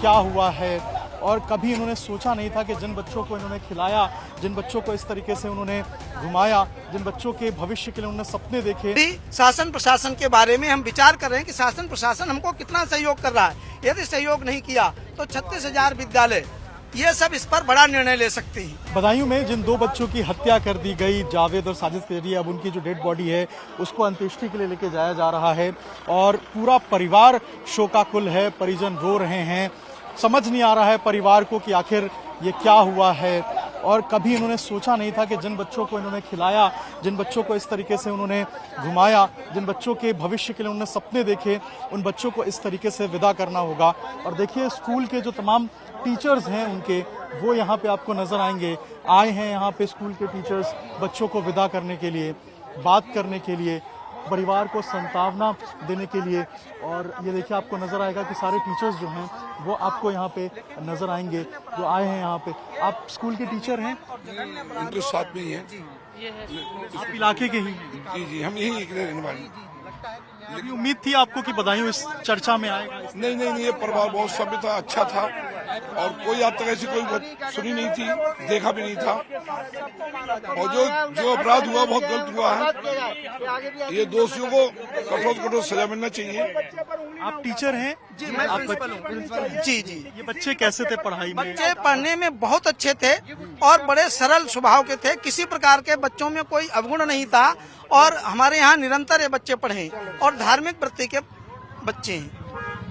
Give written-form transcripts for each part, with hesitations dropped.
क्या हुआ है, और कभी इन्होंने सोचा नहीं था कि जिन बच्चों को इन्होंने खिलाया, जिन बच्चों को इस तरीके से उन्होंने घुमाया, जिन बच्चों के भविष्य के लिए उन्होंने सपने देखे। भी शासन प्रशासन के बारे में हम विचार कर रहे हैं कि शासन प्रशासन हमको कितना सहयोग कर रहा है। यदि सहयोग नहीं किया तो 36,000 विद्यालय ये सब इस पर बड़ा निर्णय ले सकते हैं। बदायूं में जिन 2 बच्चों की हत्या कर दी गई जावेद और साजिद के जरिए, अब उनकी जो डेड बॉडी है उसको अंत्येष्टि के लिए लेके जाया जा रहा है और पूरा परिवार शोकाकुल है, परिजन रो रहे हैं। समझ नहीं आ रहा है परिवार को कि आखिर ये क्या हुआ है, और कभी इन्होंने सोचा नहीं था कि जिन बच्चों को इन्होंने खिलाया, जिन बच्चों को इस तरीके से उन्होंने घुमाया, जिन बच्चों के भविष्य के लिए उन्होंने सपने देखे, उन बच्चों को इस तरीके से विदा करना होगा। और देखिए स्कूल के जो तमाम टीचर्स हैं उनके, वो यहाँ पे आपको नजर आएंगे, आए हैं यहाँ पे स्कूल के टीचर्स बच्चों को विदा करने के लिए, बात करने के लिए, परिवार को सांत्वना देने के लिए। और ये देखिए आपको नजर आएगा कि सारे टीचर्स जो हैं वो आपको यहाँ पे नजर आएंगे जो आए हैं यहाँ पे। आप स्कूल के टीचर हैं? इनके साथ में ही हैं। आप इलाके के ही हैं? जी जी, हम यही रहने वाले। अभी उम्मीद थी आपको कि बदायूं इस चर्चा में आएगा? नहीं, ये परिवार बहुत सभ्य था, अच्छा था, और कोई आज तक ऐसी कोई बात सुनी नहीं थी, देखा भी नहीं था। और जो अपराध हुआ बहुत गलत हुआ है। ये दोषियों को कठोर से कठोर सजा मिलना चाहिए। आप टीचर हैं? जी, मैं प्रिंसिपल हूं। जी। ये बच्चे कैसे थे पढ़ाई में? बच्चे पढ़ने में बहुत अच्छे थे और बड़े सरल स्वभाव के थे। किसी प्रकार के बच्चों में कोई अवगुण नहीं था और हमारे यहाँ निरंतर ये बच्चे पढ़े और धार्मिक वृत्ति के बच्चे हैं।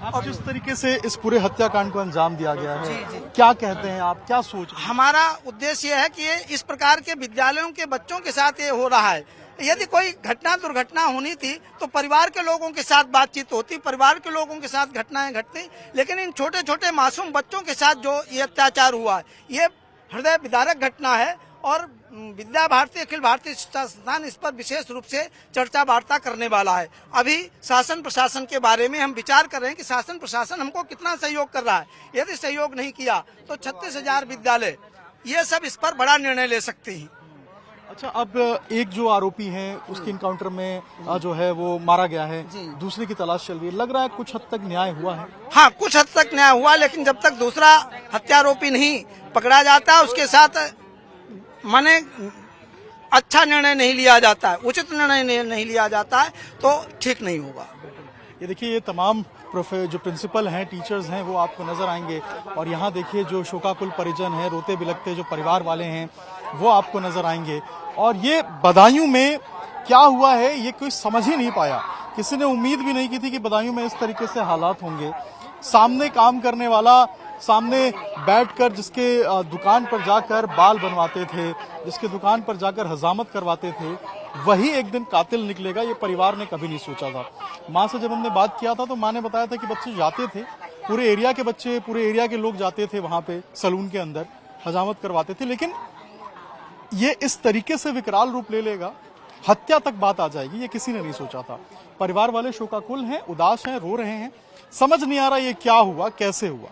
आप जिस तरीके से इस पूरे हत्याकांड को अंजाम दिया गया है, क्या कहते हैं आप, क्या सोच रहे हैं? हमारा उद्देश्य ये है कि ये इस प्रकार के विद्यालयों के बच्चों के साथ ये हो रहा है। यदि कोई दुर्घटना होनी थी तो परिवार के लोगों के साथ बातचीत होती, परिवार के लोगों के साथ घटनाएं घटती, लेकिन इन छोटे छोटे मासूम बच्चों के साथ जो ये अत्याचार हुआ है, ये हृदय विदारक घटना है। और विद्या भारती अखिल भारतीय शिक्षा संस्थान इस पर विशेष रूप से चर्चा वार्ता करने वाला है। अभी शासन प्रशासन के बारे में हम विचार कर रहे हैं कि शासन प्रशासन हमको कितना सहयोग कर रहा है। यदि सहयोग नहीं किया तो 36,000 विद्यालय ये सब इस पर बड़ा निर्णय ले सकते हैं। अच्छा, अब एक जो आरोपी हैं उसके इनकाउंटर में जो है वो मारा गया है, दूसरे की तलाश चल रही है। लग रहा है कुछ हद तक न्याय हुआ है? हाँ, कुछ हद तक न्याय हुआ, लेकिन जब तक दूसरा हत्यारोपी नहीं पकड़ा जाता, उसके साथ माने अच्छा निर्णय नहीं लिया जाता है, उचित निर्णय नहीं लिया जाता है, तो ठीक नहीं होगा। ये देखिए ये तमाम जो प्रिंसिपल हैं, टीचर्स हैं, वो आपको नजर आएंगे। और यहाँ देखिए जो शोकाकुल परिजन हैं, रोते बिलखते जो परिवार वाले हैं, वो आपको नजर आएंगे। और ये बदायूं में क्या हुआ है ये कोई समझ ही नहीं पाया। किसी ने उम्मीद भी नहीं की थी कि बदायूं में इस तरीके से हालात होंगे। सामने काम करने वाला, सामने बैठकर जिसके दुकान पर जाकर बाल बनवाते थे, जिसके दुकान पर जाकर हजामत करवाते थे, वही एक दिन कातिल निकलेगा, ये परिवार ने कभी नहीं सोचा था। माँ से जब हमने बात किया था तो माँ ने बताया था कि बच्चे जाते थे, पूरे एरिया के बच्चे, पूरे एरिया के लोग जाते थे वहां पे सलून के अंदर हजामत करवाते थे। लेकिन ये इस तरीके से विकराल रूप ले लेगा, हत्या तक बात आ जाएगी, ये किसी ने नहीं सोचा था। परिवार वाले शोकाकुल हैं, उदास हैं, रो रहे हैं। समझ नहीं आ रहा ये क्या हुआ, कैसे हुआ,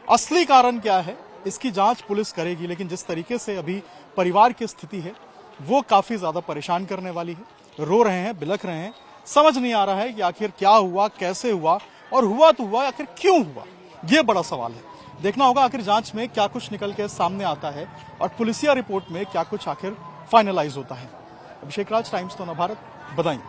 असली कारण क्या है, इसकी जांच पुलिस करेगी। लेकिन जिस तरीके से अभी परिवार की स्थिति है वो काफी ज्यादा परेशान करने वाली है। रो रहे हैं, बिलख रहे हैं, समझ नहीं आ रहा है कि आखिर क्या हुआ, कैसे हुआ, और हुआ तो हुआ, आखिर क्यों हुआ, ये बड़ा सवाल है। देखना होगा आखिर जांच में क्या कुछ निकल के सामने आता है और पुलिसिया रिपोर्ट में क्या कुछ आखिर फाइनलाइज होता है। अभिषेक राज, टाइम्स तो नवभारत, बदायूं।